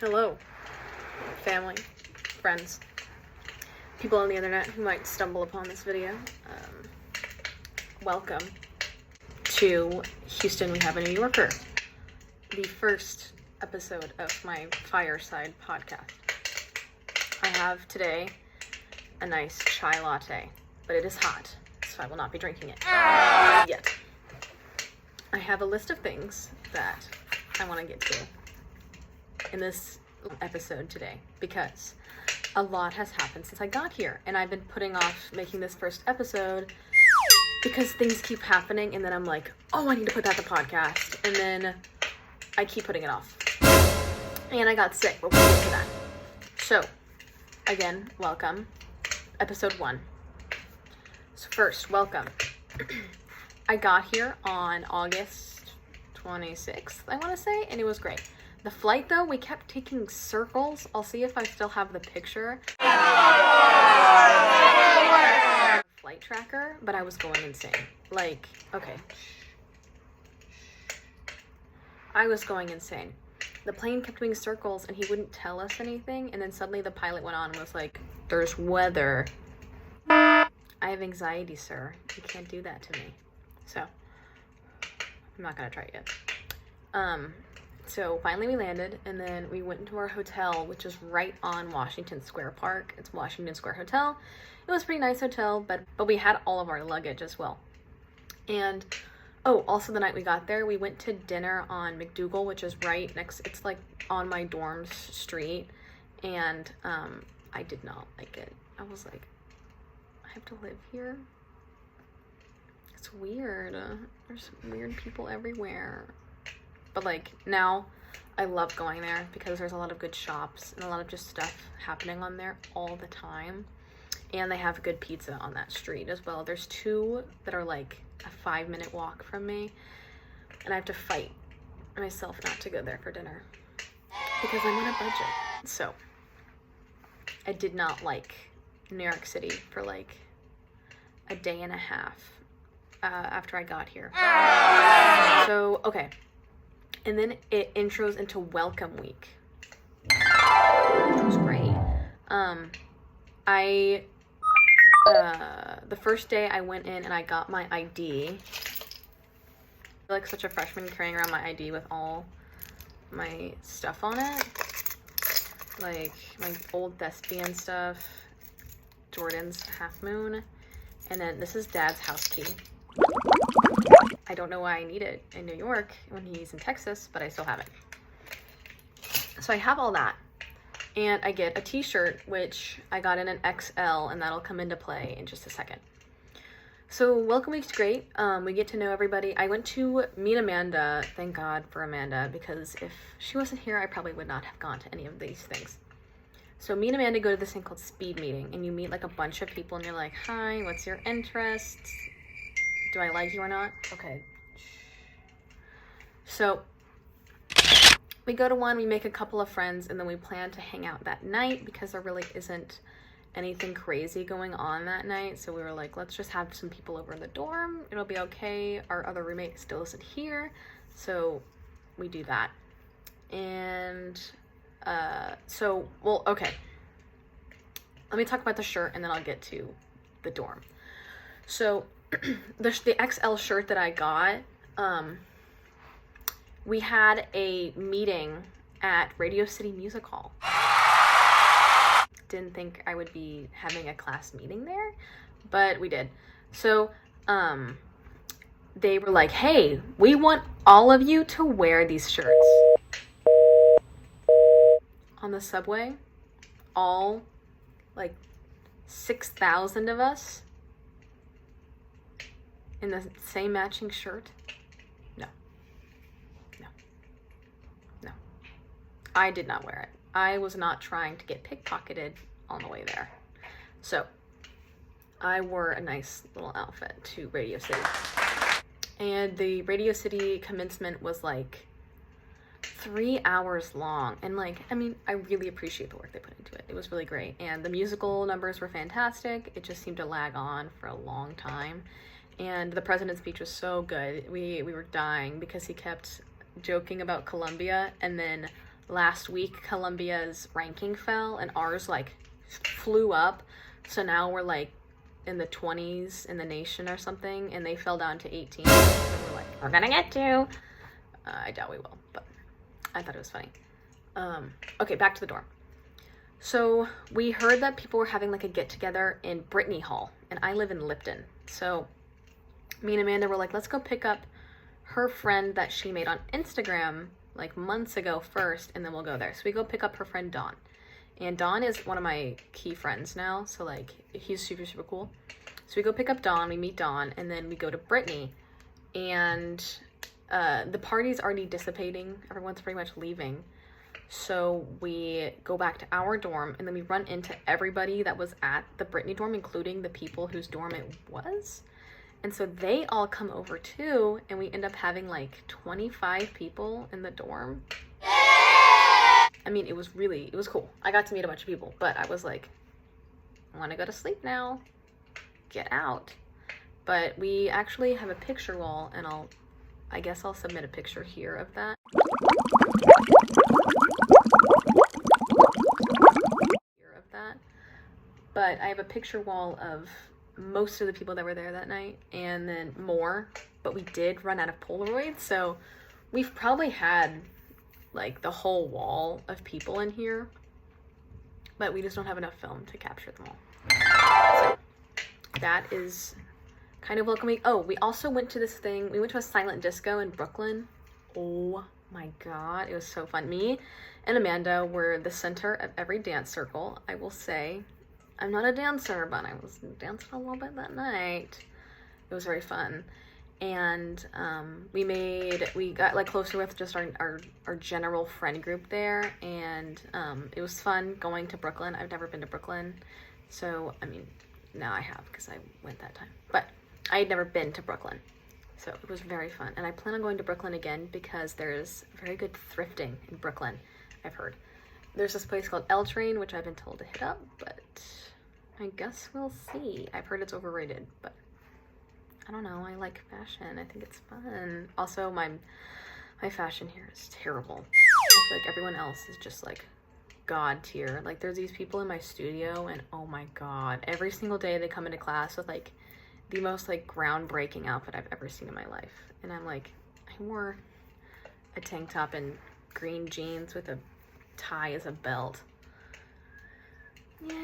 Hello, family, friends, people on the internet who might stumble upon this video. Welcome to Houston, We Have a New Yorker, the first episode of my fireside podcast. I have today a nice chai latte, but it is hot, so I will not be drinking it yet. I have a list of things that I want to get to in this episode today because a lot has happened since I got here, and I've been putting off making this first episode because things keep happening, and then I'm like, oh, I need to put that in the podcast, and then I keep putting it off. And I got sick, but we'll get to that. So, again, welcome. Episode 1. So first, welcome. I got here on August 26th, I want to say, and it was great. The flight, though, we kept taking circles. I'll see if I still have the picture. Flight tracker, but I was going insane. Like, okay. I was going insane. The plane kept doing circles, and he wouldn't tell us anything, and then suddenly the pilot went on and was like, there's weather. I have anxiety, sir. You can't do that to me. So, I'm not gonna try it yet. So finally we landed, and then we went into our hotel, which is right on Washington Square Park. It's Washington Square Hotel. It was a pretty nice hotel, but we had all of our luggage as well. And, oh, also the night we got there, we went to dinner on McDougal, which is right next, it's like on my dorm's street, and I did not like it. I was like, I have to live here? It's weird. There's weird people everywhere. But like now I love going there because there's a lot of good shops and a lot of just stuff happening on there all the time. And they have good pizza on that street as well. There's 2 that are like a 5-minute walk from me, and I have to fight myself not to go there for dinner because I'm on a budget. So I did not like New York City for like a day and a half after I got here. So, okay. And then it intros into Welcome Week. It was great. The first day I went in and I got my ID. I feel like such a freshman carrying around my ID with all my stuff on it. Like my old thespian stuff, Jordan's Half Moon, and then this is Dad's house key. I don't know why I need it in New York when he's in Texas, but I still have it. So I have all that. And I get a t-shirt, which I got in an XL, and that'll come into play in just a second. So Welcome Week's great. We get to know everybody. I went to meet Amanda. Thank God for Amanda, because if she wasn't here, I probably would not have gone to any of these things. So me and Amanda go to this thing called speed meeting, and you meet like a bunch of people, and you're like, hi, what's your interest? Do I like you or not? Okay. So we go to one, we make a couple of friends, and then we plan to hang out that night because there really isn't anything crazy going on that night. So we were like, let's just have some people over in the dorm. It'll be okay. Our other roommate still isn't here. So we do that. And well, okay. Let me talk about the shirt and then I'll get to the dorm. So the XL shirt that I got, we had a meeting at Radio City Music Hall. Didn't think I would be having a class meeting there, but we did. So, they were like, hey, we want all of you to wear these shirts. On the subway, all, like, 6,000 of us in the same matching shirt? No. I did not wear it. I was not trying to get pickpocketed on the way there. So I wore a nice little outfit to Radio City. And the Radio City commencement was like 3 hours long. And like, I mean, I really appreciate the work they put into it. It was really great. And the musical numbers were fantastic. It just seemed to lag on for a long time. And the president's speech was so good. We were dying because he kept joking about Columbia and then last week Columbia's ranking fell and ours like flew up. So now we're like in the 20s in the nation or something, and they fell down to 18. So we're like, we're gonna get to. I doubt we will, but I thought it was funny. Okay, back to the dorm. So we heard that people were having like a get together in Brittany Hall, and I live in Lipton. So me and Amanda were like, let's go pick up her friend that she made on Instagram like months ago first, and then we'll go there. So we go pick up her friend Dawn. And Dawn is one of my key friends now, so like he's super, super cool. So we go pick up Dawn, we meet Dawn, and then we go to Brittany. And the party's already dissipating. Everyone's pretty much leaving. So we go back to our dorm, and then we run into everybody that was at the Brittany dorm, including the people whose dorm it was. And so they all come over too, and we end up having like 25 people in the dorm. I mean, it was cool. I got to meet a bunch of people, but I was like, I want to go to sleep now. Get out. But we actually have a picture wall, and I guess I'll submit a picture here of that. But I have a picture wall of most of the people that were there that night, and then more, but we did run out of Polaroids, so we've probably had like the whole wall of people in here, but we just don't have enough film to capture them all. So that is kind of welcoming. Oh, we also went to this thing. We went to a silent disco in Brooklyn. Oh my god, it was so fun. Me and Amanda were the center of every dance circle. I will say, I'm not a dancer, but I was dancing a little bit that night. It was very fun. And we got like closer with just our general friend group there, and it was fun going to Brooklyn. I've never been to Brooklyn, so I mean, now I have because I went that time, but I had never been to Brooklyn, so it was very fun. And I plan on going to Brooklyn again because there's very good thrifting in Brooklyn, I've heard. There's this place called L Train, which I've been told to hit up, but I guess we'll see. I've heard it's overrated, but I don't know. I like fashion. I think it's fun. Also, my fashion here is terrible. I feel like everyone else is just like god tier. Like there's these people in my studio, and oh my god, every single day they come into class with like the most like groundbreaking outfit I've ever seen in my life. And I'm like, I wore a tank top and green jeans with a tie as a belt. Yay.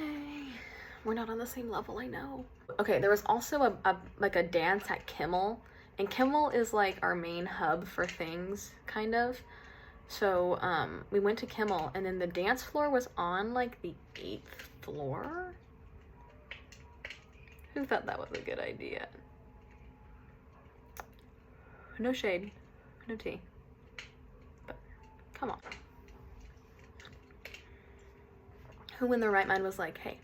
We're not on the same level, I know. Okay, there was also a dance at Kimmel, and Kimmel is like our main hub for things, kind of. So we went to Kimmel, and then the dance floor was on like the 8th floor. Who thought that was a good idea? No shade, no tea, but come on. Who in their right mind was like, hey,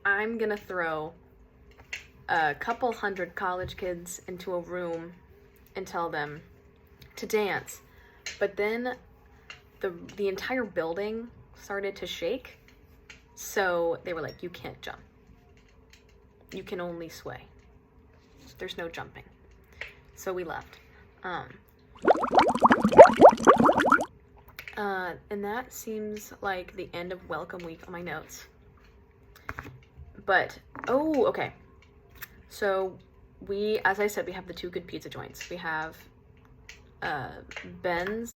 I'm gonna throw a couple hundred college kids into a room and tell them to dance. But then the entire building started to shake. So they were like, you can't jump. You can only sway. There's no jumping. So we left. And that seems like the end of welcome week on my notes. But, oh, okay. So we, as I said, we have the two good pizza joints. We have Ben's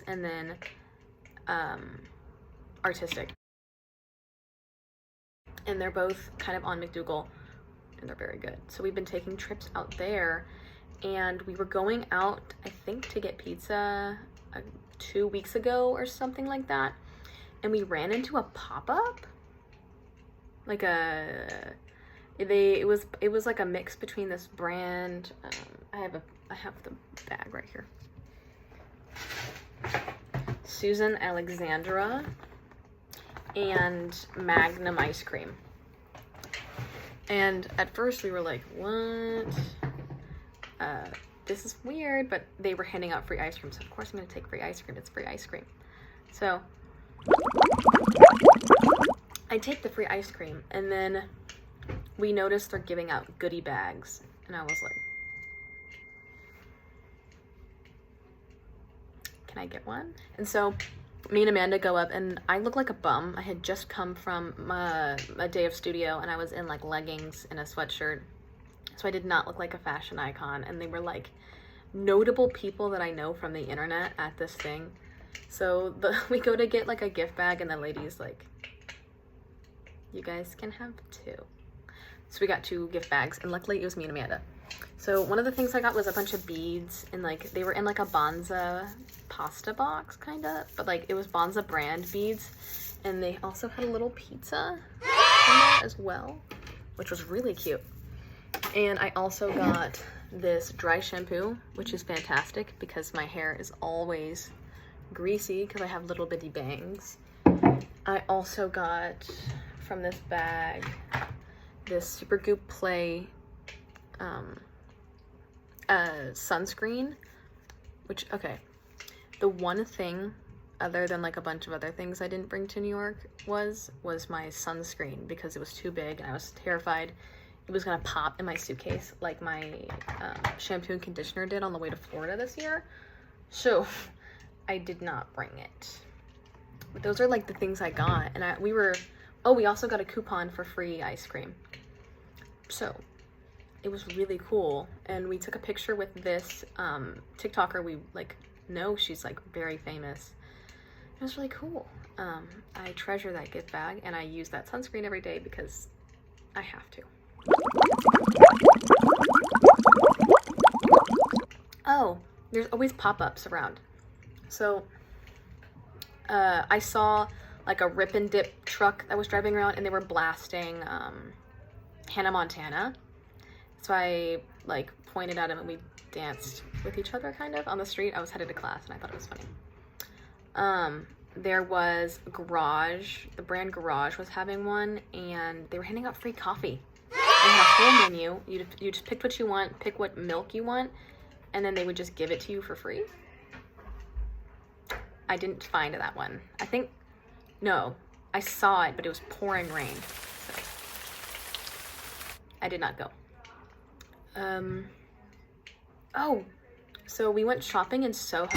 and then Artistic. And they're both kind of on McDougal, and they're very good. So we've been taking trips out there, and we were going out, I think, to get pizza 2 weeks ago or something like that. And we ran into a pop-up. Like it was like a mix between this brand. I have the bag right here. Susan Alexandra and Magnum ice cream. And at first we were like, what? This is weird, but they were handing out free ice cream, so of course I'm gonna take free ice cream. It's free ice cream. So I take the free ice cream, and then we noticed they're giving out goodie bags, and I was like, can I get one? And so me and Amanda go up, and I look like a bum. I had just come from a day of studio, and I was in like leggings and a sweatshirt, so I did not look like a fashion icon. And they were like notable people that I know from the internet at this thing. So we go to get like a gift bag, and the lady's like, you guys can have 2. So we got 2 gift bags, and luckily it was me and Amanda. So one of the things I got was a bunch of beads, and like they were in like a Bonza pasta box kind of, but like it was Bonza brand beads, and they also had a little pizza in there as well, which was really cute. And I also got this dry shampoo, which is fantastic because my hair is always greasy because I have little bitty bangs. I also got from this bag this Supergoop Play sunscreen, which, okay, the one thing other than like a bunch of other things I didn't bring to New York was my sunscreen, because it was too big and I was terrified it was gonna pop in my suitcase like my shampoo and conditioner did on the way to Florida this year. So I did not bring it. But those are like the things I got. And we also got a coupon for free ice cream. So it was really cool. And we took a picture with this TikToker we like know. She's like very famous. It was really cool. I treasure that gift bag, and I use that sunscreen every day because I have to. Oh, there's always pop-ups around. So I saw like a rip and dip truck that was driving around, and they were blasting Hannah Montana. So I like pointed at him, and we danced with each other kind of on the street. I was headed to class, and I thought it was funny. There was Garage, the brand Garage was having one, and they were handing out free coffee. They had a whole menu. You just picked what you want, pick what milk you want, and then they would just give it to you for free. I didn't find that one. No, I saw it, but it was pouring rain. So I did not go. Oh, so we went shopping in Soho.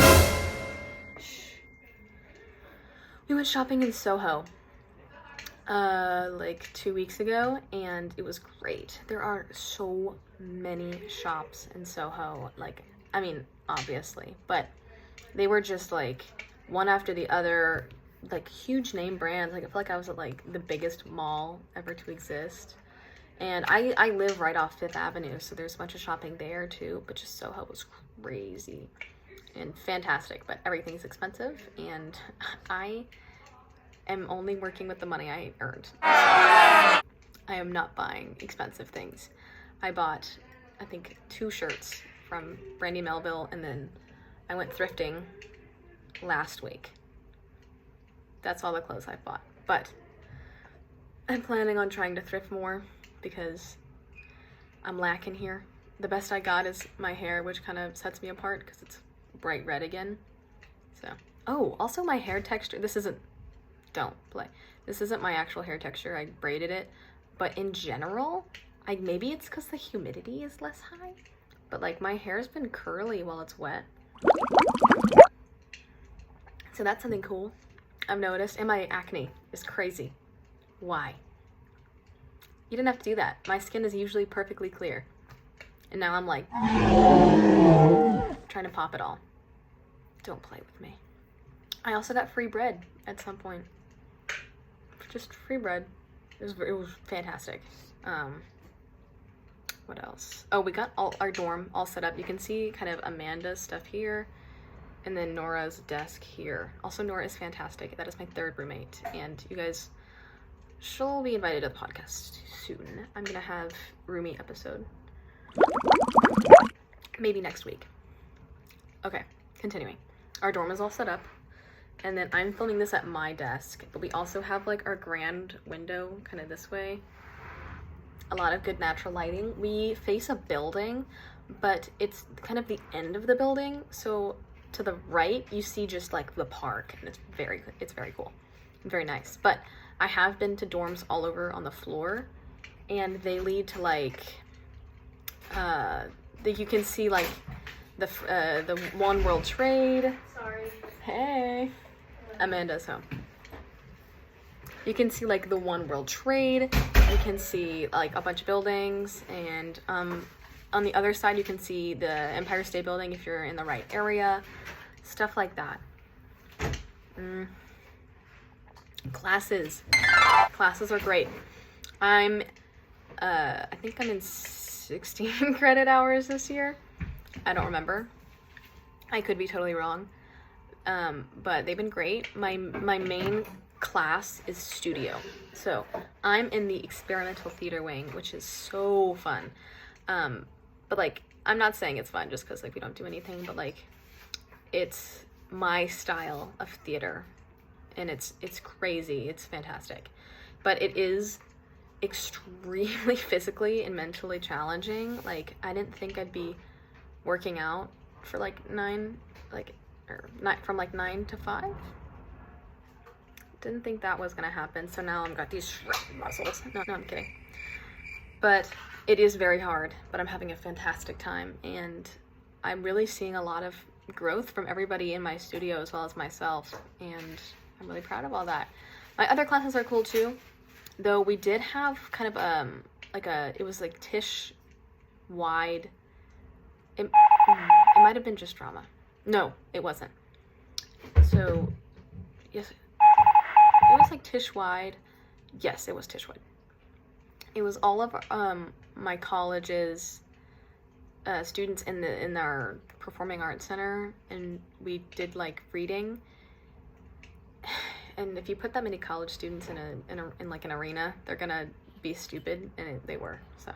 We went shopping in Soho like 2 weeks ago, and it was great. There are so many shops in Soho, like, I mean, obviously, but they were just like one after the other, like huge name brands. Like I feel like I was at like the biggest mall ever to exist. And I live right off Fifth Avenue, so there's a bunch of shopping there too, but just Soho was crazy and fantastic, but everything's expensive, and I am only working with the money I earned. So I am not buying expensive things. I bought, I think, 2 shirts from Brandy Melville, and then I went thrifting last week. That's all the clothes I bought, but I'm planning on trying to thrift more because I'm lacking here. The best I got is my hair, which kind of sets me apart because it's bright red again. So, oh, also my hair texture, don't play. This isn't my actual hair texture. I braided it, but in general, maybe it's because the humidity is less high, but like my hair's been curly while it's wet. So that's something cool I've noticed. And my acne is crazy. Why? You didn't have to do that. My skin is usually perfectly clear. And now I'm like trying to pop it all. Don't play with me. I also got free bread at some point. Just free bread. It was fantastic. What else? Oh, we got our dorm all set up. You can see kind of Amanda's stuff here, and then Nora's desk here. Also, Nora is fantastic. That is my 3rd roommate, and you guys, she'll be invited to the podcast soon. I'm gonna have roomie episode maybe next week. Okay, continuing. Our dorm is all set up, and then I'm filming this at my desk, but we also have like our grand window kind of this way. A lot of good natural lighting. We face a building, but it's kind of the end of the building, so to the right you see just like the park, and it's very cool, very nice. But I have been to dorms all over on the floor, and they lead to like you can see like the One World Trade. Sorry. Amanda's home. You can see like the One World Trade. You can see like a bunch of buildings, and on the other side you can see the Empire State Building if you're in the right area. Stuff like that. Classes are great. I think I'm in 16 credit hours this year. I don't remember. I could be totally wrong. But they've been great. My main class is studio. So I'm in the experimental theater wing, which is so fun. But like, I'm not saying it's fun just because like we don't do anything, but like it's my style of theater, and it's crazy. It's fantastic. But it is extremely physically and mentally challenging. Like, I didn't think I'd be working out for like from 9 to 5. Didn't think that was gonna happen. So now I've got these shredded muscles. No, I'm kidding. But it is very hard, but I'm having a fantastic time, and I'm really seeing a lot of growth from everybody in my studio as well as myself, and I'm really proud of all that. My other classes are cool too, though we did have kind of it was like Tisch wide. It might have been just drama. No, it wasn't. So yes, it was like Tisch wide. Yes, it was Tisch wide. It was all of my college's students in our performing arts center, and we did like reading. And if you put that many college students in like an arena, they're gonna be stupid, and they were. So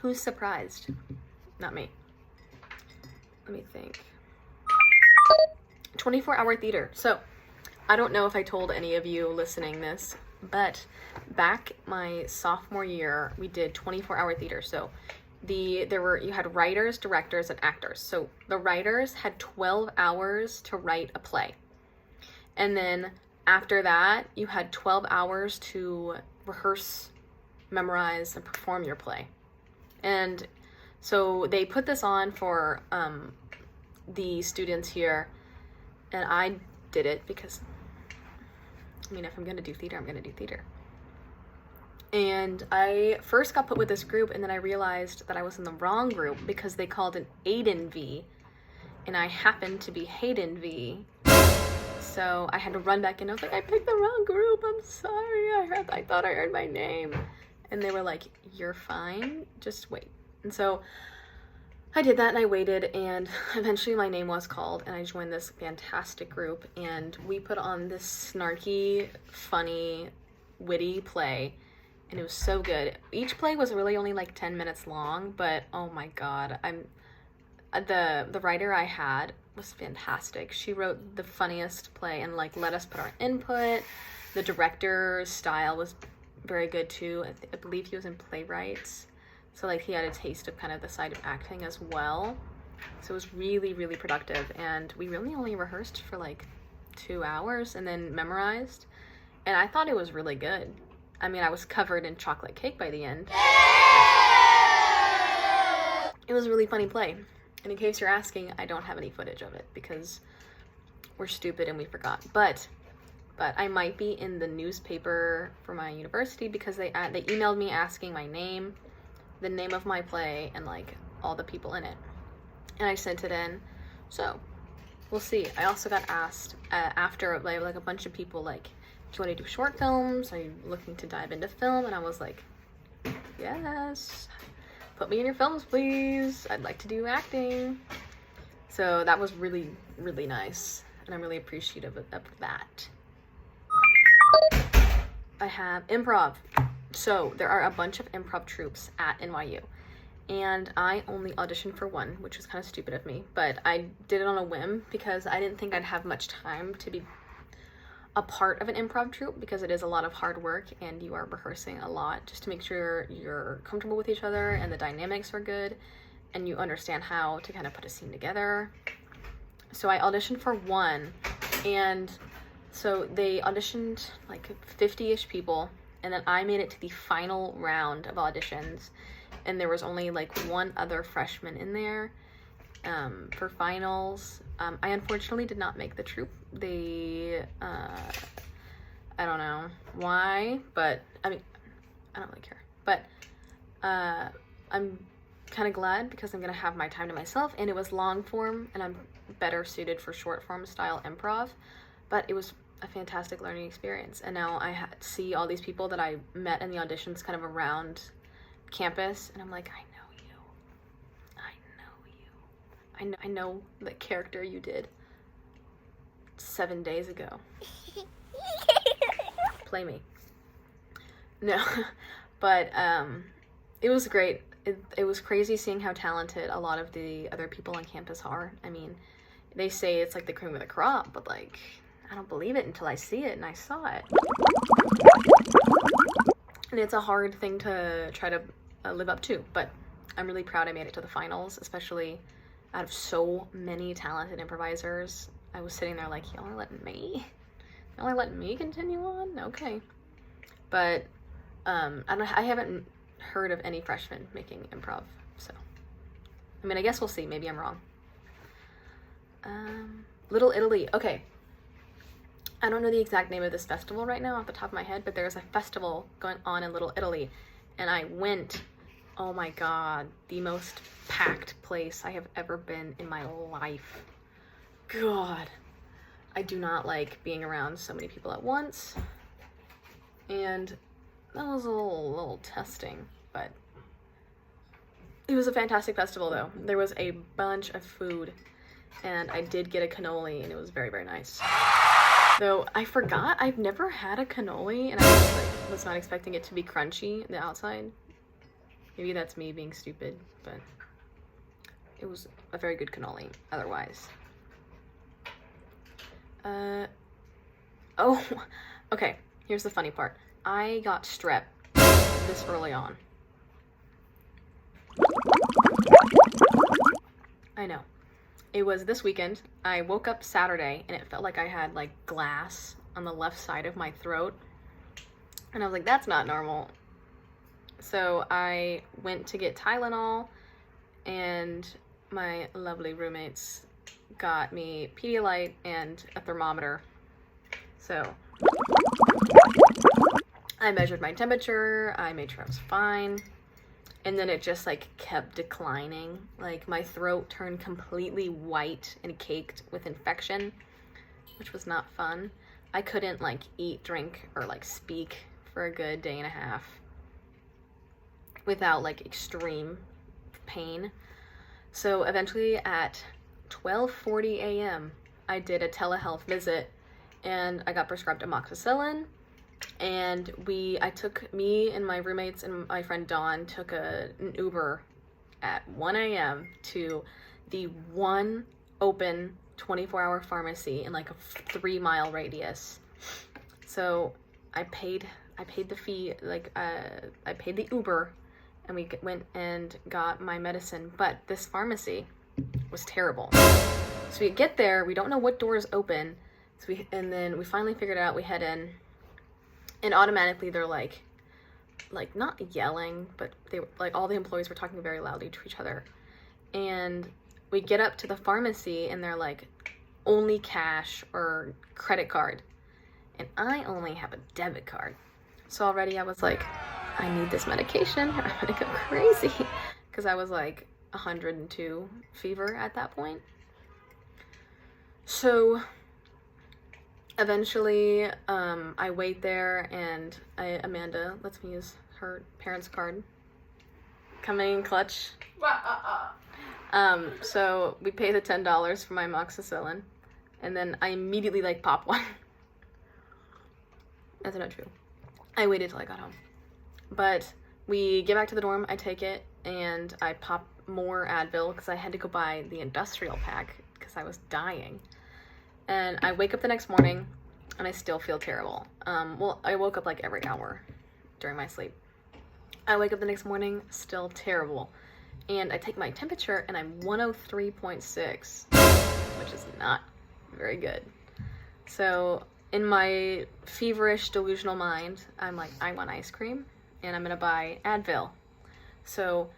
who's surprised? Not me. Let me think. 24-hour theater. So I don't know if I told any of you listening this, but back my sophomore year, we did 24-hour theater. So you had writers, directors, and actors. So the writers had 12 hours to write a play. And then after that, you had 12 hours to rehearse, memorize, and perform your play. And so they put this on for the students here, and I did it because, I mean, if I'm going to do theater, I'm going to do theater. And I first got put with this group, and then I realized that I was in the wrong group because they called it Aiden V, and I happened to be Hayden V. So I had to run back in. I was like, I picked the wrong group. I'm sorry. I thought I heard my name. And they were like, you're fine. Just wait. And so I did that, and I waited, and eventually my name was called, and I joined this fantastic group, and we put on this snarky, funny, witty play, and it was so good. Each play was really only like 10 minutes long, but oh my god, the writer I had was fantastic. She wrote the funniest play and like let us put our input. The director's style was very good too. I believe he was in playwrights, so like he had a taste of kind of the side of acting as well. So it was really, really productive, and we really only rehearsed for like 2 hours and then memorized, and I thought it was really good. I mean, I was covered in chocolate cake by the end. It was a really funny play. And in case you're asking, I don't have any footage of it because we're stupid and we forgot. But I might be in the newspaper for my university because they emailed me asking my name, the name of my play, and like all the people in it. And I sent it in. So we'll see. I also got asked after like a bunch of people like, do you want to do short films? Are you looking to dive into film? And I was like, yes. Put me in your films, please. I'd like to do acting. So that was really, really nice. And I'm really appreciative of that. I have improv. So there are a bunch of improv troupes at NYU. And I only auditioned for one, which was kind of stupid of me. But I did it on a whim because I didn't think I'd have much time to be a part of an improv troupe, because it is a lot of hard work and you are rehearsing a lot just to make sure you're comfortable with each other and the dynamics are good and you understand how to kind of put a scene together. So I auditioned for one, and so they auditioned like 50-ish people, and then I made it to the final round of auditions, and there was only like one other freshman in there for finals, I unfortunately did not make the troop. They, I don't know why, but I mean, I don't really care. But I'm kind of glad because I'm going to have my time to myself, and it was long form, and I'm better suited for short form style improv. But it was a fantastic learning experience, and now I see all these people that I met in the auditions kind of around campus, and I'm like, I know you. I know the character you did 7 days ago. Play me. No, but it was great. It was crazy seeing how talented a lot of the other people on campus are. I mean, they say it's like the cream of the crop, but like, I don't believe it until I see it, and I saw it. And it's a hard thing to try to live up to, but I'm really proud I made it to the finals, especially out of so many talented improvisers. I was sitting there like, y'all are letting me continue on? Okay. But I haven't heard of any freshmen making improv, so I mean, I guess we'll see. Maybe I'm wrong. Little Italy. Okay. I don't know the exact name of this festival right now off the top of my head, but there's a festival going on in Little Italy, and I went. Oh my god, the most packed place I have ever been in my life. God, I do not like being around so many people at once, and that was a little testing, but it was a fantastic festival though. There was a bunch of food, and I did get a cannoli, and it was very, very nice. Though I forgot, I've never had a cannoli, and I just, was not expecting it to be crunchy on the outside. Maybe that's me being stupid, but it was a very good cannoli otherwise. Oh, okay, here's the funny part. I got strep this early on. I know. It was this weekend. I woke up Saturday, and it felt like I had, like, glass on the left side of my throat. And I was like, that's not normal. So I went to get Tylenol, and my lovely roommates got me Pedialyte and a thermometer. So I measured my temperature, I made sure I was fine, and then it just like kept declining. Like my throat turned completely white and caked with infection, which was not fun. I couldn't like eat, drink, or like speak for a good day and a half without like extreme pain. So eventually at 12:40 a.m. I did a telehealth visit, and I got prescribed amoxicillin, and me and my roommates and my friend Dawn took an Uber at 1 a.m. to the one open 24-hour pharmacy in like a 3-mile radius. So I paid the fee, like I paid the Uber, and we went and got my medicine, but this pharmacy was terrible. So we get there, we don't know what door is open, and then we finally figured out, we head in, and automatically they're like not yelling, but they like all the employees were talking very loudly to each other. And we get up to the pharmacy, and they're like, only cash or credit card, and I only have a debit card. So already I was like, I need this medication, I'm gonna go crazy, because I was like 102 fever at that point. So eventually I wait there, and Amanda lets me use her parents' card. Coming in clutch. So we pay the $10 for my amoxicillin, and then I immediately like pop one. That's not true. I waited till I got home. But we get back to the dorm, I take it, and I pop more Advil because I had to go buy the industrial pack because I was dying. And I wake up the next morning, and I still feel terrible. Well, I woke up like every hour during my sleep. I wake up the next morning, still terrible. And I take my temperature, and I'm 103.6, which is not very good. So in my feverish, delusional mind, I'm like, I want ice cream, and I'm gonna buy Advil. So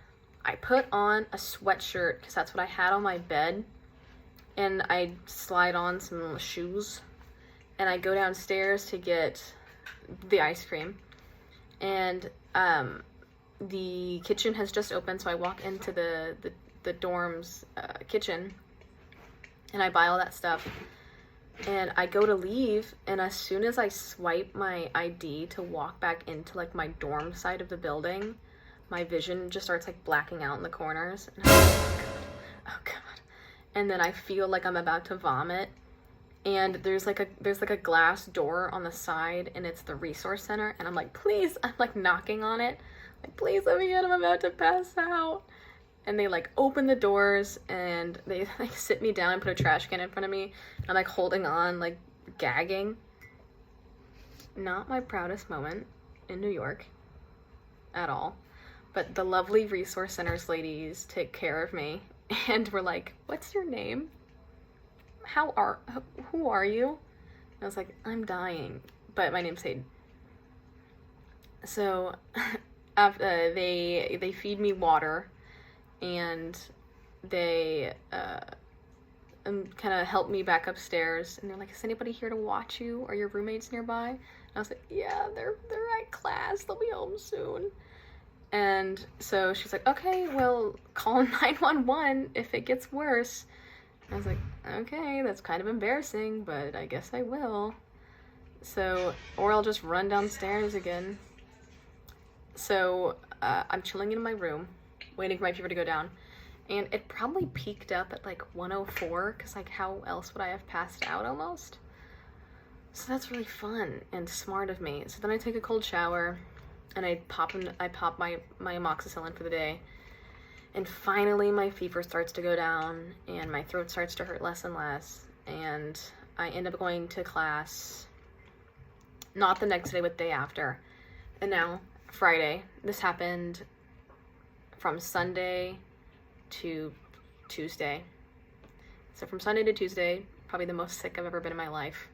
I put on a sweatshirt, because that's what I had on my bed, and I slide on some shoes, and I go downstairs to get the ice cream, and the kitchen has just opened, so I walk into the dorm's kitchen, and I buy all that stuff, and I go to leave, and as soon as I swipe my ID to walk back into like my dorm side of the building, my vision just starts like blacking out in the corners, and I'm like, oh god. And then I feel like I'm about to vomit, and there's like a glass door on the side, and it's the resource center, and I'm like, please, I'm like knocking on it, like, please let me in, I'm about to pass out. And they like open the doors, and they like sit me down and put a trash can in front of me, and I'm like holding on, like gagging. Not my proudest moment in New York at all, but the lovely resource centers ladies take care of me, and were like, what's your name? Who are you? And I was like, I'm dying, but my name's Hayden. So after they feed me water, and they kind of help me back upstairs, and they're like, is anybody here to watch you? Are your roommates nearby? And I was like, yeah, they're at class, they'll be home soon. And so she's like, okay, well, call 911 if it gets worse. I was like, okay, that's kind of embarrassing, but I guess I will. So, or I'll just run downstairs again. So I'm chilling in my room, waiting for my fever to go down, and it probably peaked up at like 104, because like how else would I have passed out almost? So that's really fun and smart of me. So then I take a cold shower, and I pop my amoxicillin for the day, and finally my fever starts to go down, and my throat starts to hurt less and less, and I end up going to class, not the next day, but the day after. And now Friday, this happened from Sunday to Tuesday. So from Sunday to Tuesday, probably the most sick I've ever been in my life.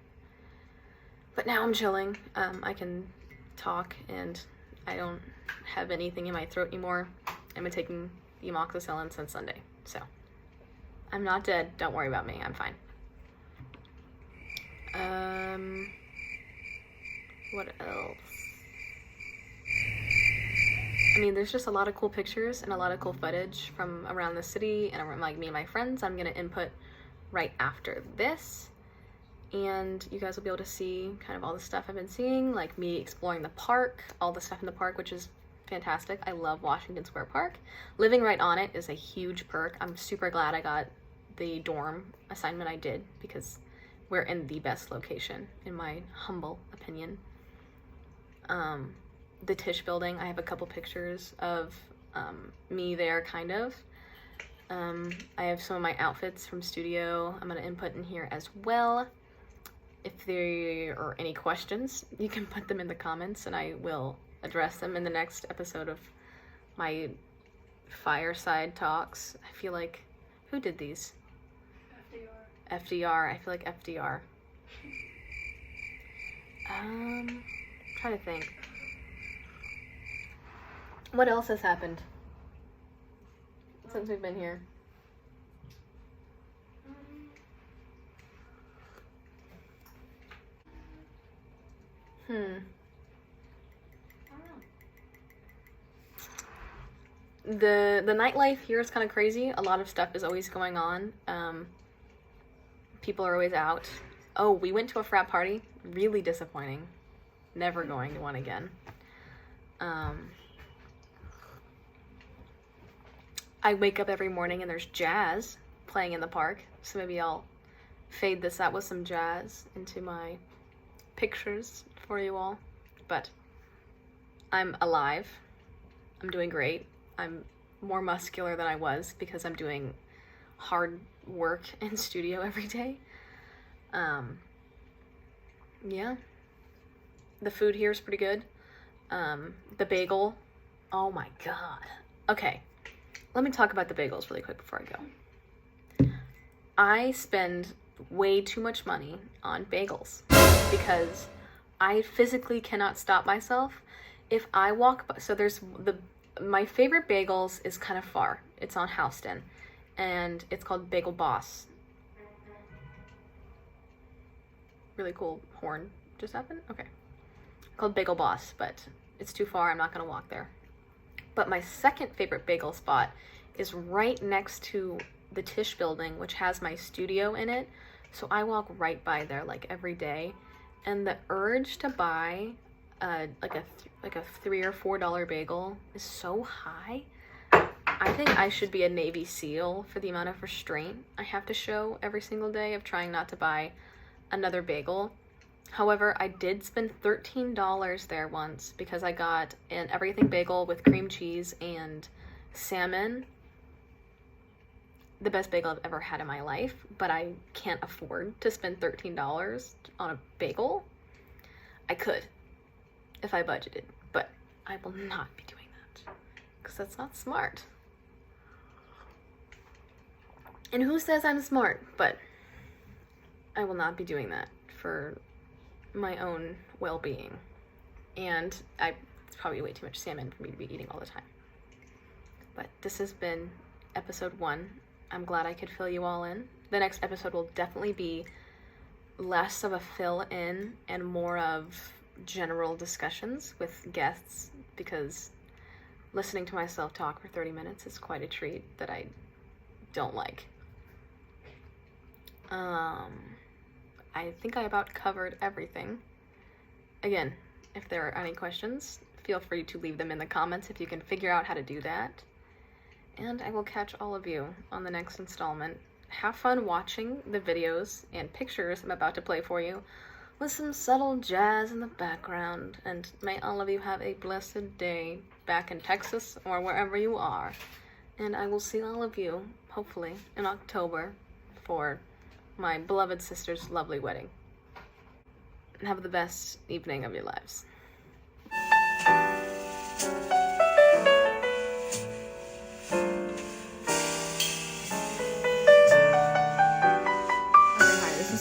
But now I'm chilling. I can talk, and I don't have anything in my throat anymore. I've been taking the amoxicillin since Sunday, so I'm not dead. Don't worry about me. I'm fine. What else? I mean, there's just a lot of cool pictures and a lot of cool footage from around the city and around, like, me and my friends. I'm gonna input right after this, and you guys will be able to see kind of all the stuff I've been seeing, like me exploring the park, all the stuff in the park, which is fantastic. I love Washington Square Park. Living right on it is a huge perk. I'm super glad I got the dorm assignment I did, because we're in the best location, in my humble opinion. The Tisch building, I have a couple pictures of me there, kind of. I have some of my outfits from studio I'm going to input in here as well. If there are any questions, you can put them in the comments, and I will address them in the next episode of my fireside talks. I feel like, who did these? FDR. I feel like FDR. I'm trying to think. What else has happened since we've been here? The nightlife here is kind of crazy. A lot of stuff is always going on. People are always out. Oh, we went to a frat party. Really disappointing. Never going to one again. I wake up every morning and there's jazz playing in the park. So maybe I'll fade this out with some jazz into my pictures for you all. But I'm alive. I'm doing great. I'm more muscular than I was because I'm doing hard work in studio every day. Yeah. The food here is pretty good. The bagel. Oh my god. Okay. Let me talk about the bagels really quick before I go. I spend way too much money on bagels because I physically cannot stop myself. If I walk by, so there's my favorite bagels is kind of far. It's on Houston, and it's called Bagel Boss. really cool horn just happened? Okay. Called Bagel Boss, but it's too far. I'm not going to walk there. But my second favorite bagel spot is right next to the Tisch building, which has my studio in it. So I walk right by there like every day. And the urge to buy like a $3 or $4 bagel is so high. I think I should be a Navy SEAL for the amount of restraint I have to show every single day of trying not to buy another bagel. However, I did spend $13 there once because I got an everything bagel with cream cheese and salmon. The best bagel I've ever had in my life, but I can't afford to spend $13 on a bagel. I could if I budgeted, but I will not be doing that because that's not smart. And who says I'm smart? But I will not be doing that for my own well-being. And it's probably way too much salmon for me to be eating all the time. But this has been episode 1. I'm glad I could fill you all in. The next episode will definitely be less of a fill-in and more of general discussions with guests, because listening to myself talk for 30 minutes is quite a treat that I don't like. I think I about covered everything. Again, if there are any questions, feel free to leave them in the comments if you can figure out how to do that. And I will catch all of you on the next installment. Have fun watching the videos and pictures I'm about to play for you with some subtle jazz in the background. And may all of you have a blessed day back in Texas or wherever you are. And I will see all of you, hopefully, in October for my beloved sister's lovely wedding. And have the best evening of your lives.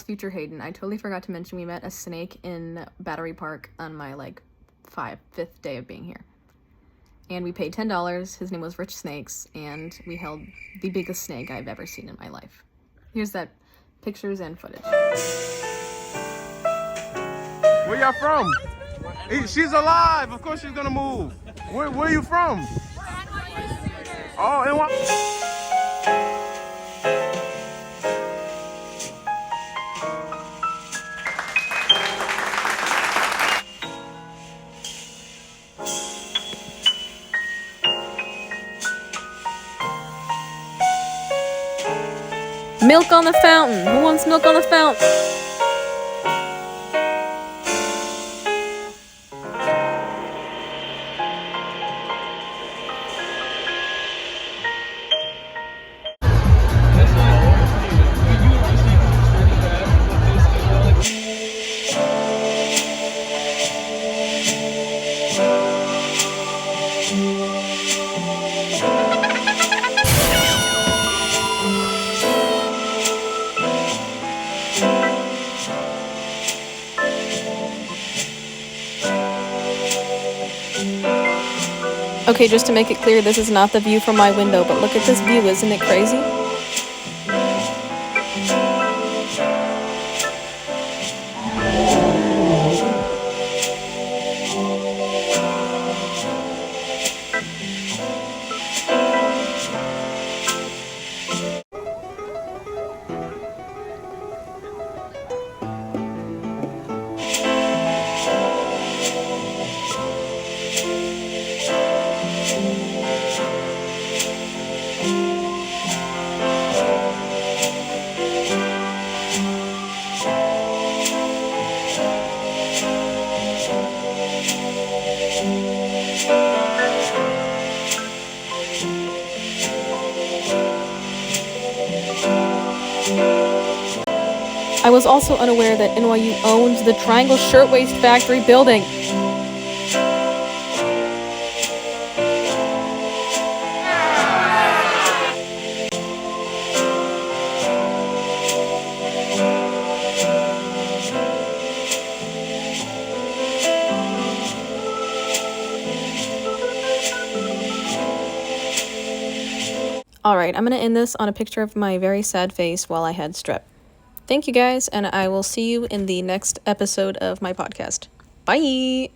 Future Hayden. I totally forgot to mention we met a snake in Battery Park on my fifth day of being here. And we paid $10. His name was Rich Snakes, and we held the biggest snake I've ever seen in my life. Here's that pictures and footage. Where y'all from? She's alive. Of course she's gonna move. Where are you from? Oh, and what? Milk on the fountain. Who wants milk on the fountain? Okay, just to make it clear, this is not the view from my window, but look at this view, isn't it crazy? I was also unaware that NYU owns the Triangle Shirtwaist Factory building. Alright, I'm going to end this on a picture of my very sad face while I had strep. Thank you guys, and I will see you in the next episode of my podcast. Bye!